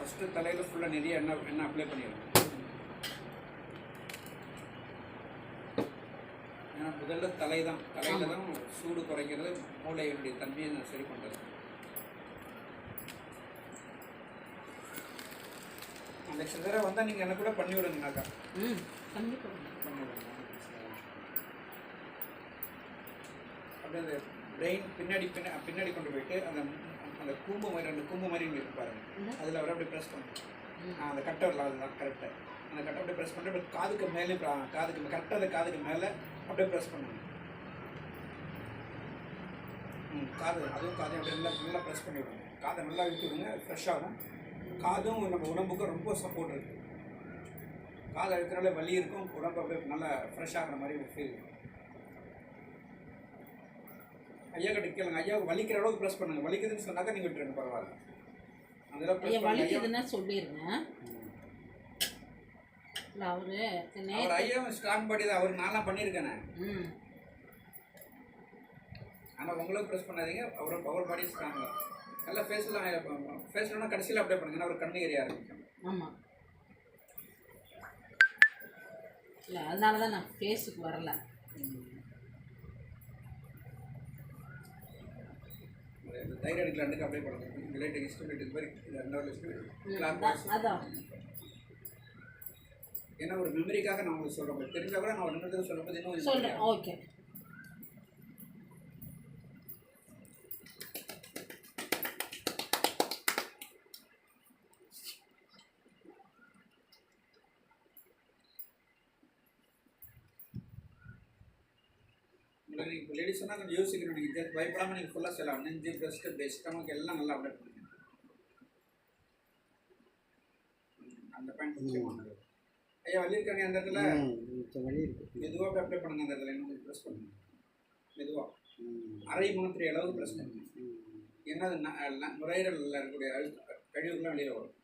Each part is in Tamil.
ஃபஸ்ட்டு தலையில் ஃபுல்லாக நிறைய எண்ணெய் அப்ளை பண்ணிடுங்க. ஏன்னா முதல்ல தலையில் தான் சூடு குறைக்கிறது, மூளையினுடைய தன்மையை நான் சரி பண்ணுறது. நெக்ஸ்ட் தடவை வந்தால் நீங்கள் என்ன கூட பண்ணி விடுங்கனாக்கா. கண்டிப்பாக பண்ணி விடுங்க. அப்படியே அந்த பிரெயின் பின்னாடி கொண்டு போயிட்டு அந்த கூம்பு மாதிரி 2 கூம்பு மாதிரி இங்கே இருக்கு பாருங்க, அதில் வர அப்படியே ப்ரெஸ் பண்ணுங்க. அந்த கட்டை வரலாம், அதுதான் கரெக்டாக. அந்த கட்டை அப்படியே ப்ரெஸ் பண்ணிட்டு அப்படியே காதுக்கு மேலே கரெக்டாக அந்த காதுக்கு மேலே அப்படியே ப்ரெஸ் பண்ணுங்க. அதுவும் காதையும் அப்படியே நல்லா ப்ரெஸ் பண்ணி விடுங்க. காதை நல்லா இழுத்து விடுங்க, ஃப்ரெஷ்ஷாகும். காதும் நம்ம உடம்புக்கும் ரொம்ப சப்போர்ட் இருக்குது. காதை அழுத்தினாலே வலி இருக்கும், உடம்பு அப்படியே நல்லா ஃப்ரெஷ் ஆகிற மாதிரி ஒரு ஃபீல். ஐயா கிட்ட கேளுங்க, ஐயா வலிக்கிற அளவுக்கு ப்ரெஸ் பண்ணுங்க. வலிக்குதுன்னு சொன்னாக்கா நீங்கள் விட்டுருங்க, பரவாயில்ல. அதெல்லாம் ப்ரெஸ் வலிக்குதுன்னா சொல்லிடுங்க. அவர் ஐயாவும் ஸ்ட்ராங் பாடி தான், அவர் நான்லாம் பண்ணியிருக்கேனே. ஆனால் உங்களுக்கு ப்ரெஸ் பண்ணாதீங்க, அவரோட பவர் பாடி ஸ்ட்ராங் தான். நல்லா ஃபேஸ்லாம் கடைசியில் அப்ளை பண்ணுங்கன்னா ஒரு கண்ணு ஏரியா ஆரம்பிக்கும். ஆமாம், இல்லை அதனால தான் நான் ஃபேஸுக்கு வரல. தைராய்டு கிளாண்டுக்கு அப்ளை பண்ணுங்க. ரிலேட்டிவ் ஹிஸ்டோமேட்டிக் மாதிரி அதான். ஏன்னா ஒரு மெமரிக்காக நான் உங்களுக்கு சொல்கிறேன், தெரிஞ்சால் கூட நான் ஒரு சொல்லும்போது இன்னும் சொல்கிறேன். ஓகே. இப்போ லேடிஸ் சொன்னால் கொஞ்சம் யோசிக்கணும். நீங்கள் பயப்படாமல் நீங்கள் ஃபுல்லாக செய்யலாம். நெஞ்சு, பிரஸ்ட்டு, ஸ்டமக் எல்லாம் நல்லா அப்ளை பண்ணுங்க. அந்த பாயிண்ட் முக்கியமானது. ஐயா வலி இருக்காங்க அந்த இடத்துல, மெதுவாக அப்ளை பண்ணுங்க. அந்த இடத்துல இன்னும் ப்ரெஸ் பண்ணுங்க மெதுவாக, அரை மணி அளவுக்கு ப்ரெஸ் பண்ணுங்க. ஏன்னா அது நுரையீரலில் இருக்கக்கூடிய கழிவுகள்லாம் வெளியில் வரும்.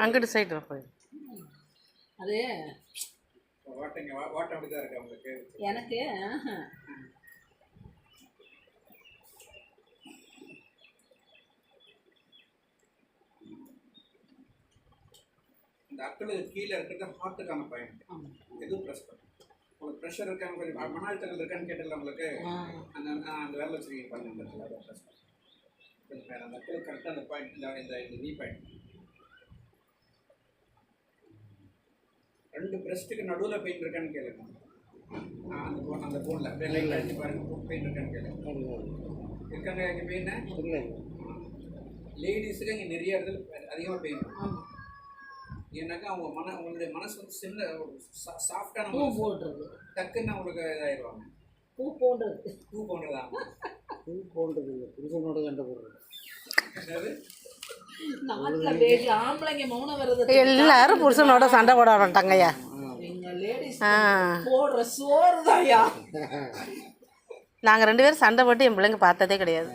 அங்கிட்டு சைடு போய் அது வாட்டம் அப்படி தான் இருக்கு அவங்களுக்கு. எனக்கு இந்த அக்களுக்கு கீழே இருக்கிறது ஹார்ட்டுக்கான பாயிண்ட். எதுவும் ப்ரெஸ் பண்ணுங்க. உங்களுக்கு ப்ரெஷர் இருக்காங்க, கொஞ்சம் மன அழுத்தங்கள் இருக்கான்னு கேட்டல உங்களுக்கு, அந்த வேலை வச்சுருக்கீங்க பாருங்க. அந்த இடத்துல ப்ரெஸ் பண்ணுங்க கொஞ்சம் நேரம். அந்த அக்களுக்கு கரெக்டாக அந்த பாயிண்ட், இந்த நீ பாயிண்ட் 2 பிரஸ்ட்டுக்கு நடுவில் பெயின் இருக்கான்னு கேளுங்க. அந்த போனில் அப்படியே லைட் அடிச்சு பாருங்க, பெயின் இருக்கான்னு கேளுங்க. இருக்காங்க இங்கே பெயின்? லேடிஸுக்கு இங்கே நிறைய இடத்துல அதிகமாக பெயின். ஏன்னாக்கா உங்களுடைய மனசு வந்து சின்ன சாஃப்டான போடுறது, டக்குன்னு அவங்களுக்கு இதாகிடுவாங்க. பூ போன்றது. பூ போன்றது புருஷனோட சண்டை போடுறது. எல்லாரும் புருஷனோட சண்டை போட மாட்டாங்கய்யா. நாங்கள் 2 பேரும் சண்டை போட்டு என் பிள்ளைங்க பார்த்ததே கிடையாது.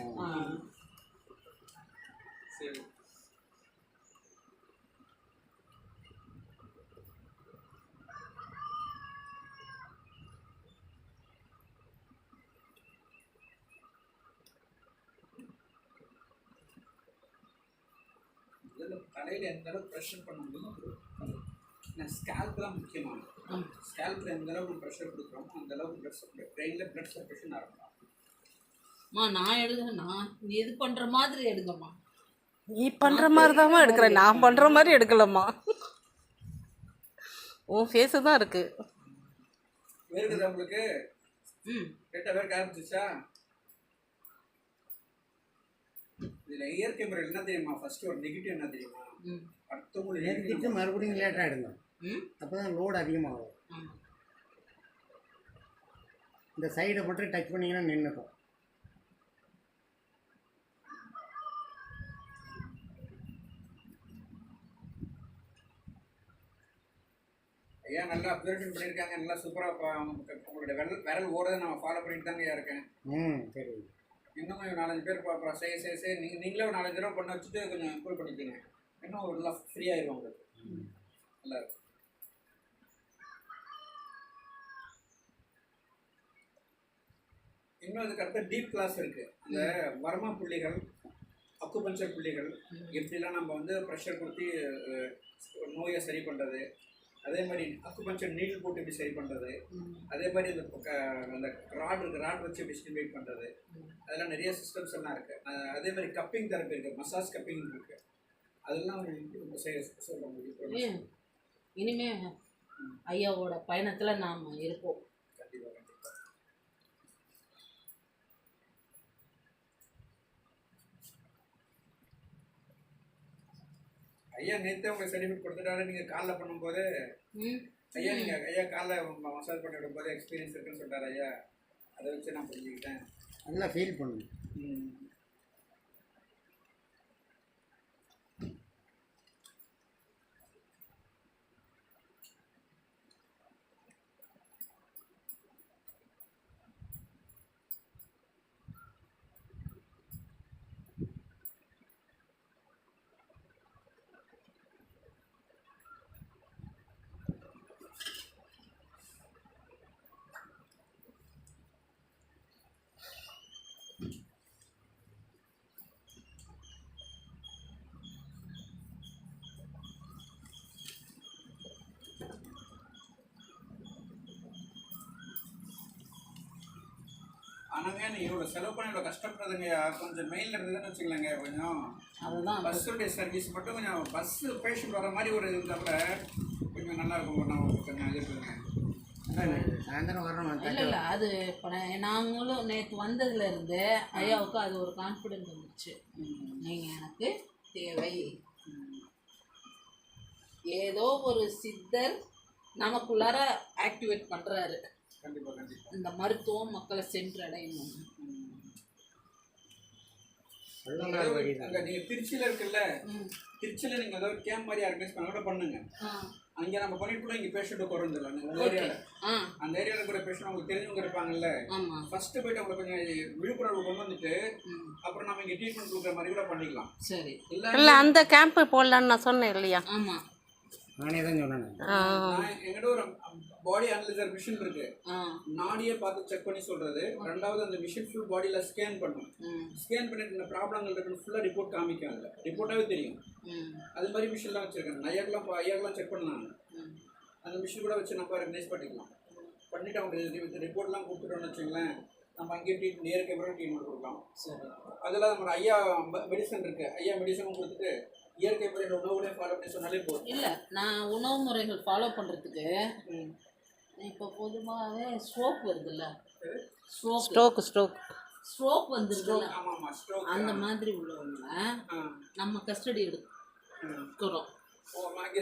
தலையில் எந்த அளவுக்கு ப்ரெஷர் பண்ண முடியும். ஸ்கேல்ப் தான் முக்கியமானது. ஸ்கேல்பில் எந்த அளவுக்கு ப்ரெஷர் கொடுக்குறோமோ அந்த அளவுக்கு பிரெயினில் பிளட் சர்க்குலேஷன் ஆரம்பிக்கும். நான் எது பண்ணுற மாதிரி எடுங்கம்மா. நீ பண்ணுற மாதிரி தான் எடுக்கிறேன், நான் பண்ணுற மாதிரி எடுக்கலம்மா. உன் ஃபேஸு தான் இருக்குது. வேறுக்குது உங்களுக்கு? கேட்டால் வேறு ஆரம்பிச்சிச்சா? இதில் இயற்கை முறையில் என்ன தெரியுமா? ஃபஸ்ட்டு ஒரு நெகட்டிவ் என்ன தெரியுமா? அடுத்தவங்களுக்கு மறுபடியும் லேட்டாக எடுங்க, அப்போ தான் லோடு அதிகமாகும். இந்த சைடை மட்டும் டச் பண்ணிங்கன்னா நின்றுக்கும். ஐயா நல்லா அப்சர்வேஷன் பண்ணியிருக்காங்க, நல்லா சூப்பராக உங்களுடைய விரல் ஓடுறதை நம்ம ஃபாலோ பண்ணிட்டு தாங்க ஐயா இருக்கேன். சரி. இன்னும் கொஞ்சம் 4-5 பேர் பார்ப்போம். சரி நீங்களே ஒரு 4-5 தடவை பண்ண வச்சுட்டு கொஞ்சம் இம்ப்ரூவ் பண்ணிக்கோங்க. இன்னும் ஒரு நல்லா ஃப்ரீ ஆயிடும் உங்களுக்கு. நல்லா இருக்கும். இன்னும் அதுக்கு அடுத்த டீப் கிளாஸ் இருக்குது. அந்த வர்மா புள்ளிகள், அக்குபஞ்சர் புள்ளிகள், எப்படிலாம் நம்ம வந்து ப்ரெஷர் கொடுத்து நோயை சரி பண்ணுறது, அதே மாதிரி அக்குபஞ்சர் நீடில் போட்டு எப்படி சரி பண்ணுறது, அதே மாதிரி அந்த ராட் வச்சு எப்படி ஸ்டிமுலேட் பண்ணுறது, அதெல்லாம் நிறைய சிஸ்டம்ஸ் எல்லாம் இருக்குது. அதே மாதிரி கப்பிங் தெரப்பி இருக்குது, மசாஜ் கப்பிங் இருக்குது. அதெல்லாம் சொல்ல முடியும். இனிமே ஐயாவோட பயணத்தில் நாம் இருப்போம். கண்டிப்பாக. ஐயா நேற்றே உங்களுக்கு சர்டிஃபிகேட் கொடுத்துட்டாரு. நீங்கள் காலில் பண்ணும்போது ஐயா காலில் மசாஜ் பண்ணி விடும்போது எக்ஸ்பீரியன்ஸ் இருக்குன்னு சொல்லிட்டாரு ஐயா. அதை வச்சு நான் புரிஞ்சுக்கிட்டேன். நல்லா ஃபீல் பண்ணுங்க. ஆனாங்க நீங்கள் இவ்வளோ செலவு பண்ணி இவ்வளோ கஷ்டப்படுறதுங்க. கொஞ்சம் மெயிலில் இருந்ததுன்னு வச்சுக்கலாங்க. கொஞ்சம் அதுதான் பஸ்ஸுடைய சர்வீஸ் மட்டும் கொஞ்சம் பஸ்ஸு பேஷண்ட் வர மாதிரி ஒரு இருந்தாப்புல கொஞ்சம் நல்லா இருக்கும். நான் கொஞ்சம் எதிர்ப்புங்க. சாயந்தரம் வரோம். இல்லை அது இப்போ நாங்களும் நேற்று வந்ததுலேருந்து ஐயாவுக்கு அது ஒரு கான்ஃபிடென்ட் வந்துச்சு. நீங்கள் எனக்கு தேவை, ஏதோ ஒரு சித்தர் நமக்குள்ளார ஆக்டிவேட் பண்ணுறாரு. கண்டிப்பாக. இந்த மருத்துவம் மக்களை சென்றடையணும். நீங்கள் திருச்சியில் இருக்குல்ல, திருச்சியில் நீங்கள் ஏதாவது கேம்ப் மாதிரி ஆர்கனைஸ் பண்ண கூட பண்ணுங்க. அங்கே நம்ம பண்ணிட்டு கூட இங்கே பேஷண்ட்டு குறைஞ்சிடலாம். உங்கள் ஏரியாவில் அந்த ஏரியாவில் கூட பேஷண்ட் உங்களுக்கு தெரிஞ்சவங்க இருப்பாங்கல்ல, ஃபஸ்ட்டு போய்ட்டு அவங்களை கொஞ்சம் விழிப்புணர்வு கொண்டு வந்துட்டு அப்புறம் நம்ம இங்கே ட்ரீட்மெண்ட் கொடுக்குற மாதிரி கூட பண்ணிக்கலாம். சரி. இல்லை அந்த கேம்ப்பு போடலான்னு நான் சொன்னேன் இல்லையா? ஆமாம், நானே தான் சொன்னேன். எங்கிட்ட ஒரு பாடி அனலைசர் மிஷின் இருக்கு. நாடியை பார்த்து செக் பண்ணி சொல்றது. ரெண்டாவது அந்த மிஷின் ஃபுல் பாடியில ஸ்கேன் பண்ணும். ஸ்கேன் பண்ணிட்டு இந்த ப்ராப்ளங்கள் இருக்குன்னு ஃபுல்லாக ரிப்போர்ட் காமிக்கும். அதில் ரிப்போர்ட்டாகவே தெரியும். அது மாதிரி மிஷின்லாம் வச்சுருக்காங்க. ஐயாக்கெல்லாம் செக் பண்ணலாம். அந்த மிஷின் கூட வச்சு நம்ம ரெகனைஸ் பண்ணிக்கலாம். பண்ணிவிட்டு அவங்க ரிப்போர்ட்லாம் கொடுத்துட்டோம்னு வச்சுங்களேன், நம்ம அங்கேயே ட்ரீட்மெண்ட் இயற்கை பிறகு ட்ரீட்மெண்ட் கொடுக்கலாம். சரி. அதில் நம்ம ஐயா மெடிசன் இருக்குது. ஐயா மெடிசனும் கொடுத்துட்டு இயற்கை முறையில் உணவுகளையும் ஃபாலோ பண்ணி சொன்னாலே போதும். இல்லை, நான் உணவு முறைகள் ஃபாலோ பண்ணுறதுக்கு இப்போ பொதுவாகவே ஸ்ட்ரோக் வருதுல்ல, ஸ்ட்ரோக் வந்துருக்குல்ல, அந்த மாதிரி உள்ளவங்க நம்ம கஸ்டடி எடுக்கிறோம்.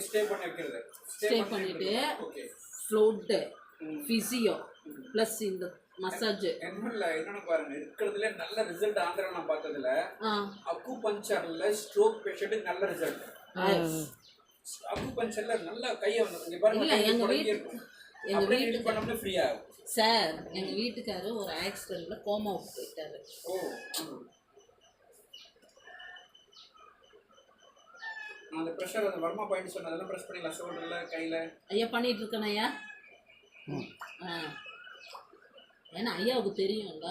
ஸ்டே பண்ணிட்டு ஃப்ளூட்டு, ஃபிசியோ ப்ளஸ் இந்த மசாஜ். என்னன்னு பாருங்க, இருக்கிறதுல நல்ல ரிசல்ட் ஆந்திரா நான் பார்த்ததுல அக்குபஞ்சர்ல ஸ்ட்ரோக் பேஷண்ட்டுக்கு நல்ல ரிசல்ட். அக்குபஞ்சர்ல நல்ல கையை வந்து பாருங்க, எங்க வீட்டுக்கு பண்ணோம்னா ஃப்ரீயா சார். எங்க வீட்டுக்காரர் ஒரு ஆக்சிடென்ட்ல கோமாவுக்கு போயிட்டாரு. அந்த ப்ரெஷர், அந்த வர்மா பாயிண்ட் சொன்னதெல்லாம் ப்ரெஸ் பண்ணிடலாம். ஷோல்டர்ல, கையில ஐயா பண்ணிட்டு இருக்கேன் ஐயா. ஏன்னா ஐயாவுக்கு தெரியும்ல.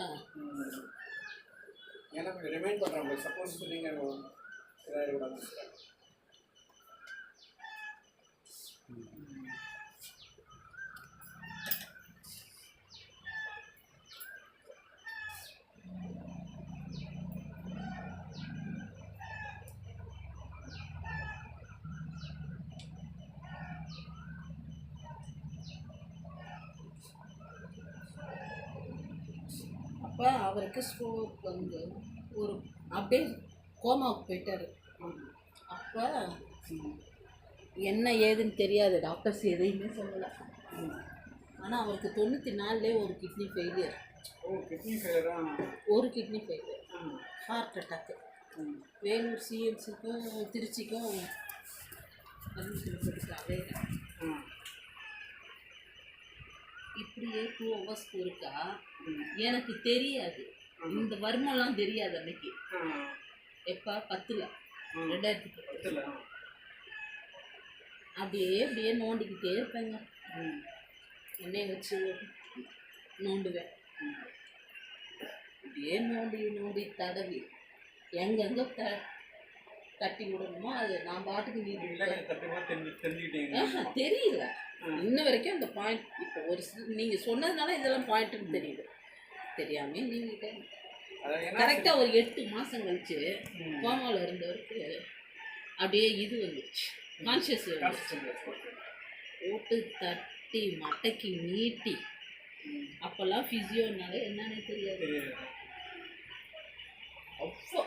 ஏன்னா கொஞ்சம் ரிமைண்ட் பண்ணுறாங்க. சப்போஸ் நீங்கள் ஏதாவது விடாது. அப்போ அவருக்கு ஸ்ட்ரோக் வந்து ஒரு அப்படியே கோமாவுக்கு போயிட்டார். அப்போ என்ன ஏதுன்னு தெரியாது, டாக்டர்ஸ் எதையுமே சொல்லலை. ஆனால் அவருக்கு 94லே ஒரு கிட்னி ஃபெயிலியர். ஒரு kidney failure, heart attack. Vellore சிஎம்சிக்கும் திருச்சிக்கும் அட்மிஷன் கொடுத்துட்டாவே. அப்படியே 2 ஹவர்ஸ்க்கு இருக்கா எனக்கு தெரியாது. இந்த வருமெல்லாம் தெரியாது அன்னைக்கு. எப்போ 10ல் 2010 அப்படியே நோண்டிக்கிட்டே இருப்பேங்க. எண்ணெயை வச்சு நோண்டுவேன். அப்படியே நோண்டி தடவி எங்கெங்கே தட்டி விடணுமோ அது நான் பாட்டுக்கு தெரியல இன்ன வரைக்கும். அந்த பாயிண்ட் இப்போ ஒரு நீங்கள் சொன்னதுனால இதெல்லாம் பாயிண்ட்டுன்னு தெரியுது. தெரியாமல் நீங்கள் கரெக்டாக ஒரு 8 மாதம் கழிச்சு கோமாவில் இருந்தவருக்கு அப்படியே இது வந்துருச்சு, கான்ஷியஸ் போட்டு தட்டி மட்டைக்கு நீட்டி. அப்போல்லாம் ஃபிசியோனால என்னன்னு தெரியாது. அவ்வளோ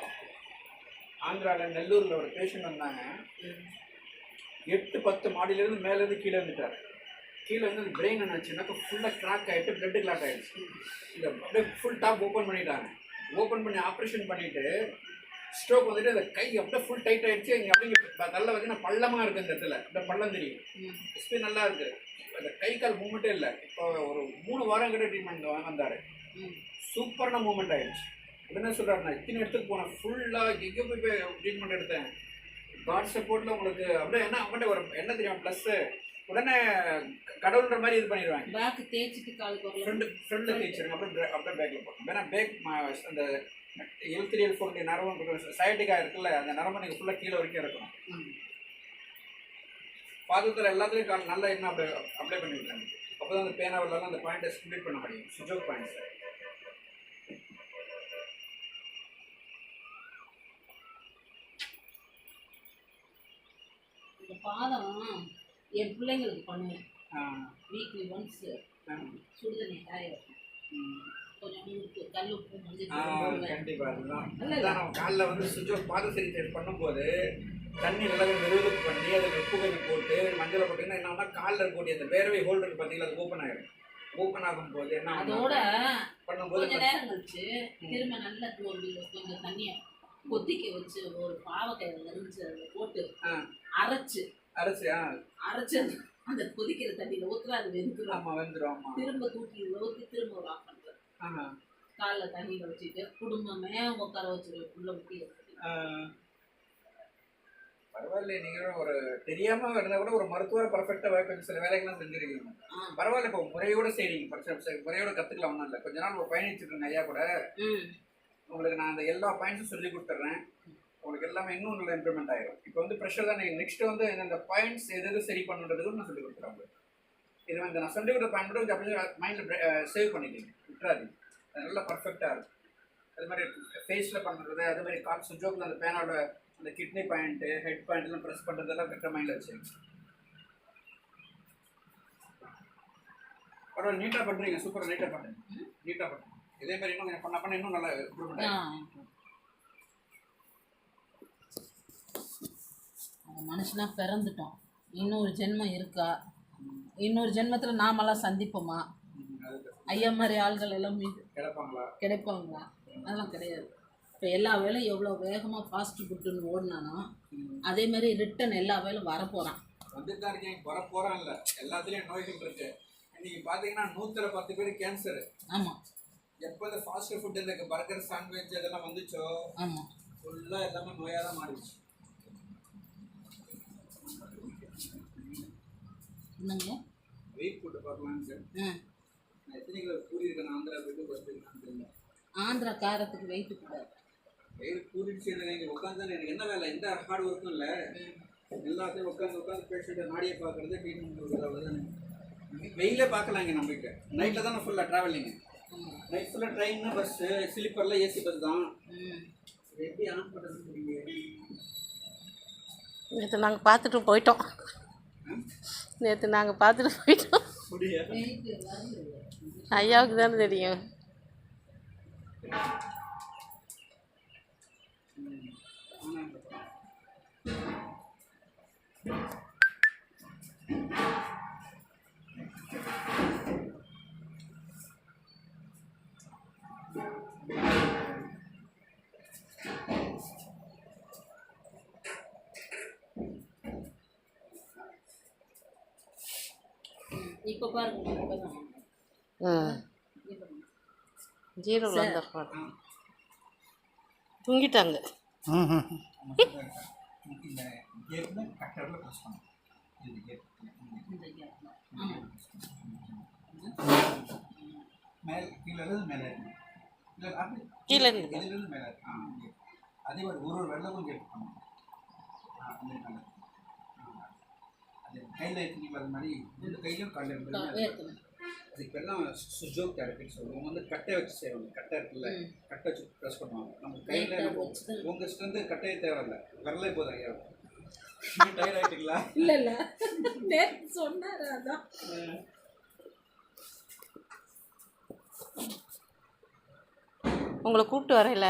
ஆந்திராவில் நெல்லூரில் ஒரு பேஷண்ட் வந்தாங்க. 8-10 மாடியிலேருந்து மேலேருந்து கீழே வந்துட்டார். கீழே வந்து அந்த பிரெயின் என்னாச்சுன்னாக்கா ஃபுல்லாக கிராக் ஆகிட்டு பிளட்டு கிளாக் ஆகிடுச்சு. இந்த அப்படியே ஃபுல் டாப் ஓப்பன் பண்ணிட்டாங்க. ஓப்பன் பண்ணி ஆப்ரேஷன் பண்ணிவிட்டு ஸ்ட்ரோக் வந்துட்டு அந்த கை அப்படியே ஃபுல் டைட் ஆகிடுச்சு. இங்கே அப்படியே நல்லா பார்த்தீங்கன்னா பள்ளமாக இருக்குது. இந்த இடத்துல அப்படியே பள்ளம் தெரியும். ஸ்பீட் நல்லா இருக்குது. அந்த கை கால் மூமெண்ட்டே இல்லை. இப்போ ஒரு 3 வாரம் கிட்ட ட்ரீட்மெண்ட் வந்தார். சூப்பரான மூமெண்ட் ஆகிடுச்சு. உடனே சொல்கிறார், நான் இத்தனை இடத்துக்கு போனேன், ஃபுல்லாக எங்கே போய் ட்ரீட்மெண்ட் எடுத்தேன். காட் சப்போர்ட்டில் உங்களுக்கு அப்படியே என்ன அவங்கள்ட்ட ஒரு என்ன தெரியும் ப்ளஸ்ஸு உடனே கடவுள்ன்ற மாதிரி இது பண்ணிடுவாங்க. பேக்கு தேய்ச்சிட்டு காலுக்கு ஃப்ரெண்டில் தேய்ச்சிருங்க. அப்படியே பேக்கில் போட்டோம். ஏன்னா பேக் அந்த L3 L4 நரம்பு சைட்டிக்காக இருக்குல்ல, அந்த நரம்பு நீங்கள் ஃபுல்லாக கீழே வரைக்கும் இருக்கணும். பாதத்தில் எல்லாத்துலேயும் நல்லா என்ன அப்ளை பண்ணி விட்டாங்க. அப்போ தான் அந்த பேனாவில்லாம் அந்த பாயிண்ட்டை ஸ்பிளிட் பண்ண முடியும். Su Jok points. இந்த பாதம் என் பிள்ளைங்களுக்கு பண்ணுவேன். வீக்லி ஒன்ஸ் சுடுதண்ணி காய கொஞ்சம் உப்பு கல் உப்பு மஞ்சள். கண்டிப்பாக அதுதான் காலில் வந்து சுஜோக் பாத சிகிச்சை பண்ணும்போது தண்ணி நல்லா வெறுவெடுப்பு பண்ணி அதில் உப்பு கொஞ்சம் போட்டு மஞ்சளை போட்டிங்கன்னா என்னன்னா காலில் இருக்கக்கூடிய அந்த வேர்வை ஹோல்டருக்கு பார்த்தீங்கன்னா அது ஓப்பன் ஆகிடும். ஓப்பன் ஆகும்போது என்ன அதோட பண்ணும்போது கொஞ்சம் நேரம் கழிச்சு திரும்ப நல்லா கொஞ்சம் தண்ணியை கொதிக்க வச்சு ஒரு பாவக்காய் நெறிஞ்சு அதில் போட்டு அரைச்சு அந்த கொதிக்கிற தண்ணியில் ஊற்றுற அது வெந்துடும். ஆமாம் வெந்துடும். திரும்ப தூக்கி ஊற்றி திரும்ப ஒரு ஆஃப் பண்ணுறேன். காலில் தண்ணியில் வச்சுட்டு குடும்பமே உட்கார வச்சுருவேன். உள்ள ஊற்றி பரவாயில்ல. நீங்கள் ஒரு தெரியாமல் இருந்தால் கூட ஒரு மருத்துவரை பர்ஃபெக்டாக கொஞ்சம் சில வேலைகள்லாம் செஞ்சுருக்கீங்க. பரவாயில்ல. இப்போ முறையோடு செய்கிறீங்க. முறையோட கற்றுக்கலாம் ஒன்றும் இல்லை. கொஞ்ச நாள் பயணிச்சுருக்கேங்க ஐயா கூட. உங்களுக்கு நான் அந்த எல்லா பாயிண்ட்ஸும் சொல்லி கொடுத்துட்றேன். உங்களுக்கு எல்லாமே இன்னும் நல்லா இம்ப்ரூவ்மெண்ட் ஆகிடும். இப்போ வந்து ப்ரெஷர் தான். நீங்கள் நெக்ஸ்ட்டு வந்து இந்த பாயிண்ட்ஸ் எது சரி பண்ணுறதுக்கு நான் சொல்லி கொடுத்துறேன் உங்களுக்கு. இது வந்து நான் சொல்லி கொடுத்த பாயிண்ட் மட்டும் கொஞ்சம் அப்படியே மைண்டில் சேவ் பண்ணிக்கிங்க, விட்டுறாதீங்க. அது நல்லா பர்ஃபெக்டாக இருக்கும். அது மாதிரி ஃபேஸில் பண்ணுறது, அது மாதிரி கால் சுஜோக்கில் அந்த பேனோட அந்த கிட்னி பாயிண்ட்டு ஹெட் பாயிண்ட்லாம் ப்ரெஸ் பண்ணுறதெல்லாம் கரெக்டாக மைண்டில் வச்சுருங்க. பரவாயில்ல. நீட்டாக பண்ணுறீங்க. சூப்பராக நீட்டாக பண்ணுறீங்க. இதே மாதிரி இன்னும் கொஞ்சம் பண்ண இன்னும் நல்லா இம்ப்ரூவ்மெண்ட் ஆகும். மனுஷனாக பிறந்துட்டோம். இன்னொரு ஜென்மம் இருக்கா? இன்னொரு ஜென்மத்தில் நாமெல்லாம் சந்திப்போமா? ஐயா மாதிரி ஆள்கள் எல்லாம் கிடைப்பாங்களா? அதெல்லாம் கிடையாது. இப்போ எல்லா வேலையும் எவ்வளோ வேகமாக ஃபாஸ்ட் ஃபுட்டுன்னு ஓடினானோ அதே மாதிரி ரிட்டன் எல்லா வேலையும் வரப்போகிறான். வந்துட்டு தான் இருக்கேன். வரப்போகிறான் இல்லை, எல்லாத்துலேயும் நோய்கள் இருக்கு. இன்னைக்கு பார்த்தீங்கன்னா 110 பேர் கேன்சர். ஆமாம். எப்போ இந்த ஃபாஸ்ட் ஃபுட் இந்த பர்கர் சாண்ட்விச் இதெல்லாம் வந்துச்சோ ஆமாம் ஃபுல்லாக எல்லாமே நோயாக தான் மாறிடுச்சு. என்னங்க வெயிட் போட்டு பார்க்கலான்னு சார். நான் எத்தனை கிலோ கூடியிருக்கேன் ஆந்திரா போய்ட்டு குறைச்சிருக்கேன்னு தெரியல. ஆந்திரா காரத்துக்கு வெயிட்டு கூடாது. வெயிட் கூடிடுச்சு. எனக்கு உட்காந்து எனக்கு என்ன வேலை, எந்த ஹார்ட் ஒர்க்கும் இல்லை. எல்லாத்தையும் உட்காந்து பேஷண்ட்டை நாடியை பார்க்குறது ட்ரீட்மெண்ட் கொடுக்குறது அவ்வளோதானே. வெயிலே பார்க்கலாங்க. நம்மகிட்ட நைட்டில் தான் ஃபுல்லாக ட்ராவலிங்க. நைட் ஃபுல்லாக ட்ரெயின்னு பஸ்ஸு ஸ்லீப்பரில் ஏசி பஸ் தான். எப்படி ஆன் பண்ணுறதுன்னு தெரியல. நேற்று நாங்கள் பார்த்துட்டு போயிட்டோம். ஐயாவுக்கு தானே தெரியும். இப்போ பாருங்க. ம் ஜீரோவில் வந்துருப்பாங்க தூங்கிட்டாங்க. ம் இந்த கேப்பில் கட்டரில் ப்ரெஸ் பண்ணணும். இந்த கேப் இந்த கேப்ல. ஆமாம். மேலே கீழே இருந்து மேலே இருக்கணும். இல்லை அப்படி கீழே இருந்து. இதிலிருந்து மேலே இருக்கு. இங்கே. அதே மாதிரி ஒரு வெள்ளமும் கேப் பண்ணணும். அந்த மேலே அது கையில் எடுத்துக்கிட்டு வர மாதிரி இந்த கையிலும் காலில் இருந்தது. ஏற்கனவே அதுக்கு எல்லாம் சுஜோக் தெரப்பின்னு சொல்லுவோம். வந்து கட்டை வச்சு செய்வாங்க. கட்டை இருக்குல்ல, கட்டை வச்சு ப்ரெஸ் பண்ணுவாங்க. நம்ம கையில் உங்கள் ஸ்ட்ரென்த்து கட்டையே தேவையில்லை, வரலே போதும் ஐயா. டயர் ஆகிட்டீங்களா? இல்லை இல்லை நேற்று சொன்னார் அதான். உங்களை கூப்பிட்டு வரையில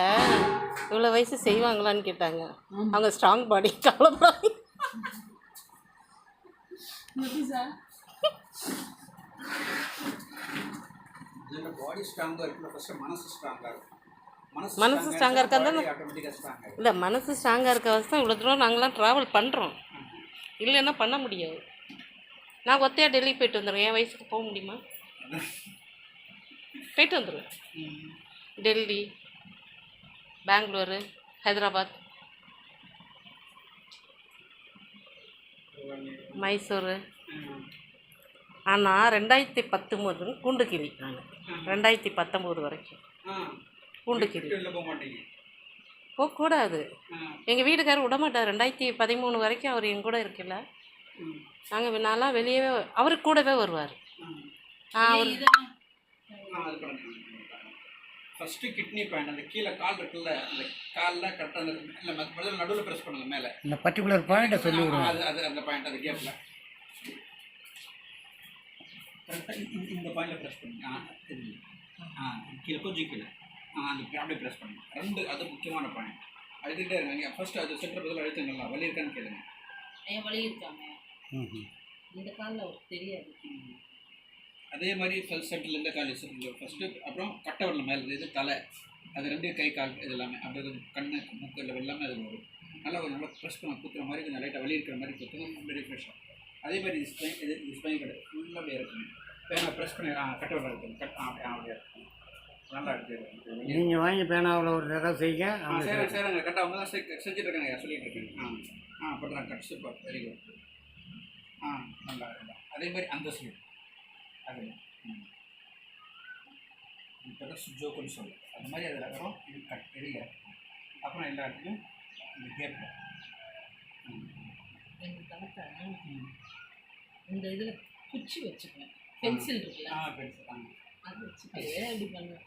இவ்வளோ வயசு செய்வாங்களான்னு கேட்டாங்க. அவங்க ஸ்ட்ராங் பாடி கவலைப்படாது. இதில் பாடி ஸ்ட்ராங்காக இருக்குல்ல, ஃபஸ்ட்டு மனசு ஸ்ட்ராங்காக இருக்கும். மனசு ஸ்ட்ராங்காக இருக்கா தான் ஆட்டோமேட்டிக்காக ஸ்ட்ராங் ஆகிடும். இல்லை, மனசு ஸ்ட்ராங்காக இருக்க வச்சு தான் இவ்வளோ தூரம் நாங்களாம் ட்ராவல் பண்ணுறோம். இல்லைன்னா பண்ண முடியாது. நான் ஒத்தையாக டெல்லி போயிட்டு வந்துடுவேன். என் வயசுக்கு போக முடியுமா? போயிட்டு வந்துடுவேன். டெல்லி, பெங்களூரு, ஹைதராபாத், மைசூர். ஆனால் 2019 கூண்டுக்கிளி. நாங்கள் 2019 வரைக்கும் கூண்டுக்கிளி போக மாட்டீங்க. போகக்கூடாது. எங்கள் வீட்டுக்காரர் விடமாட்டார். 2013 வரைக்கும் அவர் என் கூட இருக்கல. நாங்கள் நான்லாம் வெளியே அவர் கூடவே வருவார். அவர் அது பண்ணுங்க. ஃபஸ்ட்டு கிட்னி பாயிண்ட், அந்த கீழே கால் இருக்குல்ல, அந்த காலில் கரெக்டாக அந்த இல்லை முதல்ல நடுவில் ப்ரெஸ் பண்ணுங்க மேலே. இந்த பர்டிகுலர் பாயிண்ட்டை சொல்லி விடுங்க. அது அது அந்த பாயிண்ட், அந்த கேப்பில் கரெக்டாக இந்த பாயிண்டில் ப்ரெஸ் பண்ணுங்க. கீழே கொஞ்சம் கீழே அந்த அப்படியே ப்ரெஸ் பண்ணுங்க. அது முக்கியமான பாயிண்ட். அழுதுகிட்டே இருங்க. ஃபஸ்ட்டு அது சென்டர் பதில் அழுத்துங்களா, வலி இருக்கான்னு கேளுங்க. என் வழி இருக்காங்க இந்த காலில் அவருக்கு தெரியாது. அதே மாதிரி ஃபர்ஸ்ட் சென்டரில் இருந்த கால் சென்டரில் ஃபஸ்ட்டு, அப்புறம் கட்டை வரல மேலே இது தலை, அது 2 கை கால் இது எல்லாமே அப்படியே கொஞ்சம் கண்ணு மூக்கு இல்லை எல்லாமே அது வரும். நல்லா கொஞ்சம் நல்லா ப்ரெஸ் பண்ண குத்துற மாதிரி கொஞ்சம் லைட்டாக வலி இருக்கிற மாதிரி குத்துங்க, ரொம்ப ரிஃப்ரெஷ்ஷாக. அதே மாதிரி இது ஸ்பைன் கிடையாது, ஃபுல்லாக அப்படியே இருக்குங்க. பேனா ப்ரெஸ் பண்ணி கட்டை வரல இருக்குது அப்படியே இருக்கும். நல்லா இருக்குது. நீங்கள் வாங்கி பேனாவில் ஒரு தடவை செய்ய. சரிங்க கரெக்டாக அவங்க தான் செஞ்சுட்டு இருக்காங்க, சொல்லிட்டு இருக்கேன். பண்ணுறாங்க. Cut super, very good. நல்லா இருக்கா. அதே மாதிரி அந்த ஸ்லீப் அது இப்போ தான் சுஜோக்குன்னு சொல்லு, அது மாதிரி அதில் வரும். இது கட் பெரிய அப்புறம் எல்லா இடத்துலையும் இந்த கேப்பில் எங்கள் தளத்தை இந்த இதில் குச்சி வச்சுக்குவேன். பென்சில் இருக்குல்ல, பென்சில் அது வச்சுட்டு அப்படி பண்ணுவேன்.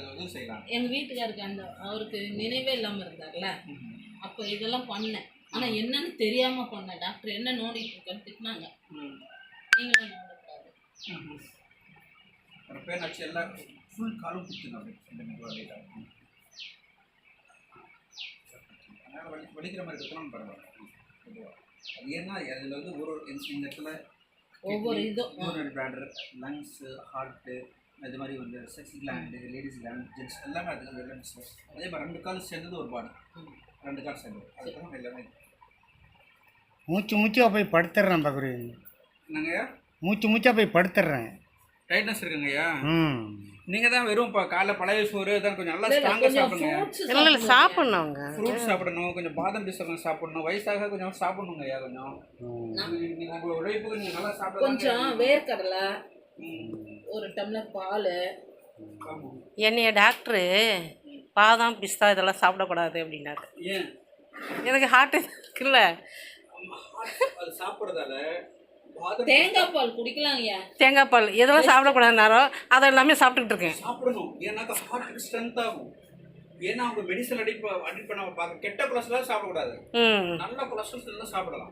அதுவும் செய்யலாம். எங்கள் வீட்டுக்காருக்கு அவருக்கு நினைவே இல்லாமல் இருந்தார்ல, அப்போ இதெல்லாம் பண்ணேன். ஆனால் என்னன்னு தெரியாமல் பண்ணேன். டாக்டர் என்ன நோண்டிட்டு இருக்கேன்னு திட்டினாங்க. நீங்களும் நோண்டக்கூடாது. ஒரு பேர் நச்சு எல்லாம் ஃபுல் காலும் குத்துங்க அப்படி இந்த மெதுவாக. அதனால் வலிக்கிற மாதிரி இருக்கணும்னு பரவாயில்ல. அது ஏன்னா அதில் வந்து ஒரு இந்த இடத்துல ஒவ்வொரு இதுவும் யூரினரி பிளாடர், லங்ஸு, ஹார்ட்டு, அது மாதிரி வந்து sex gland, ladies gland, gents எல்லாமே அதுக்கு எல்லாம் டிஸ்கஸ். அதே மாதிரி 2 கால் சேர்ந்தது ஒரு பாடி, 2 கால் சேர்ந்தது அதுக்கப்புறம் எல்லாமே. மூச்சாக போய் படுத்துடுறேன் பார்க்குறீங்க. என்னங்கய்யா? மூச்சாக போய் படுத்துடுறேன். டைட்னஸ் இருக்குங்கய்யா. நீங்கள் தான் வெறும் இப்போ காலைல பழைய சோறு தான் கொஞ்சம் நல்லா ஸ்ட்ராங்காக சாப்பிடுங்க. இல்லை சாப்பிட்ணும். அவங்க ஃப்ரூட்ஸ் சாப்பிடணும், கொஞ்சம் பாதாம் பிஸ்கட் சாப்பிடணும். வயசாக கொஞ்சம் சாப்பிடணுங்க ஐயா. கொஞ்சம் நீங்கள் உங்கள் உழைப்புக்கு நீங்கள் நல்லா சாப்பிட கொஞ்சம் வேர்க்கடலை, ஒரு டம்ளர் பால். என்னைய டாக்டரு பாதாம் பிஸ்தா இதெல்லாம் சாப்பிடக்கூடாது அப்படின்னாரு. ஏன்? எனக்கு ஹார்ட் இருக்குல்ல, அது சாப்பிட்றதால தேங்காய் பால் குடிக்கலாம். ஐயா தேங்காய் பால் எதெல்லாம் சாப்பிடக்கூடாதுனாரோ அதை எல்லாமே சாப்பிட்டுக்கிட்டு இருக்கேன். சாப்பிடணும், ஏன்னா ஹார்ட்டுக்கு ஸ்ட்ரென்த் ஆகும். ஏன்னா அவங்க மெடிசன் அடிட் பண்ண பார்க்க கெட்ட கொலஸ்ட்ரால் சாப்பிடக்கூடாது, நல்ல கொலஸ்ட்ரால் எல்லாம் சாப்பிடலாம்.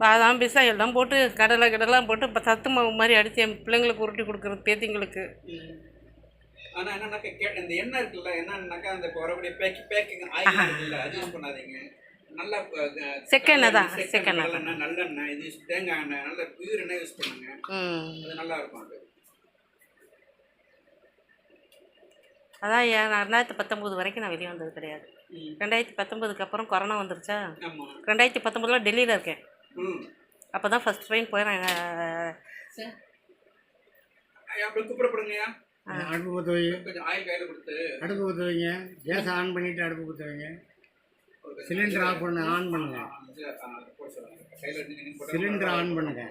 பாதாம் பிஸ்தா எல்லாம் போட்டு கடலை போட்டு இப்போ சத்து மாவு மாதிரி அடித்து என் பிள்ளைங்களுக்கு உருட்டி கொடுக்குறது பேத்திங்களுக்கு. ஆனால் என்னன்னாக்கா இந்த எண்ணெய் இருக்குல்ல, என்னன்னாக்கா அந்த வரக்கூடிய பேக்கிங் ஆயில் இருக்குல்ல, அது யூஸ் பண்ணாதீங்க. நல்லா செக்கெண்ணெய் தான், செக்கெண்ணெய் நல்லெண்ணெய், இது தேங்காய் எண்ணெய், நல்ல பியூர் எண்ணெய் யூஸ் பண்ணுங்க. அது நல்லா இருக்கும். அது அதான் ஏன் 2019 வரைக்கும் நான் வெளியே வந்தது கிடையாது. 2019க்கு அப்புறம் கொரோனா வந்துருச்சா. 2019 டெல்லியில் இருக்கேன். அப்போ தான் ஃபஸ்ட் டைம் போயிடுறேன். அப்படி கூப்பிடப்படுங்கய்யா. அடுப்பு பற்ற வை, கொஞ்சம் ஆயில் கையில் கொடுத்து அடுப்பு பற்ற வைங்க. கேஸ் ஆன் பண்ணிவிட்டு அடுப்பு பற்ற வைங்க. சிலிண்டர் ஆஃப் பண்ண ஆன் பண்ணுங்க. சிலிண்டர் ஆன் பண்ணுங்க.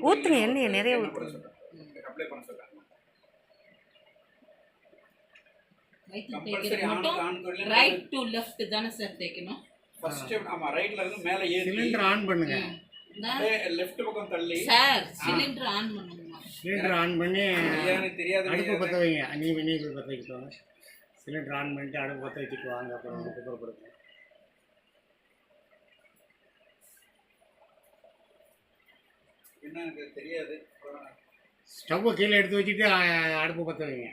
ஊற்றுங்க, எண்ணெயை நிறைய ஊற்றுங்க. அப்ளை பண்ண சொல்றாங்க. வயிற்றுல தேய்க்கிறது மட்டும் ரைட் டு லெஃப்ட் தானே சார் தேய்க்கணும்? ஃபர்ஸ்ட் ஆமா ரைட்ல இருந்து மேலே ஏறி சிலிண்டர் ஆன் பண்ணுங்க. லெஃப்ட் பக்கம் தள்ளி சார் சிலிண்டர் ஆன் பண்ணுங்க. சிலிண்டர் ஆன் பண்ணி எனக்கு தெரியாது. அடுப்பு பற்ற வைங்க. நீ போய் பற்ற வைக்கிட்டு சிலிண்டர் ஆன் பண்ணிட்டு அடுப்பு பற்ற வச்சுட்டு வாங்க. அப்புறம் குப்பரப்படுங்க. என்ன எனக்கு தெரியாது. ஸ்டவ்வை கீழே எடுத்து வச்சுட்டு அடுப்பு பற்ற வைங்க.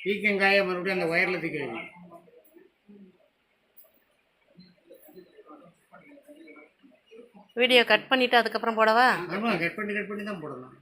பீக்கங்காயை மறுபடியும் அந்த ஒயரில் தூக்கி வைங்க. வீடியோ கட் பண்ணிவிட்டு அதுக்கப்புறம் போடவா? ஆமாம், கட் பண்ணி தான் போடணும்.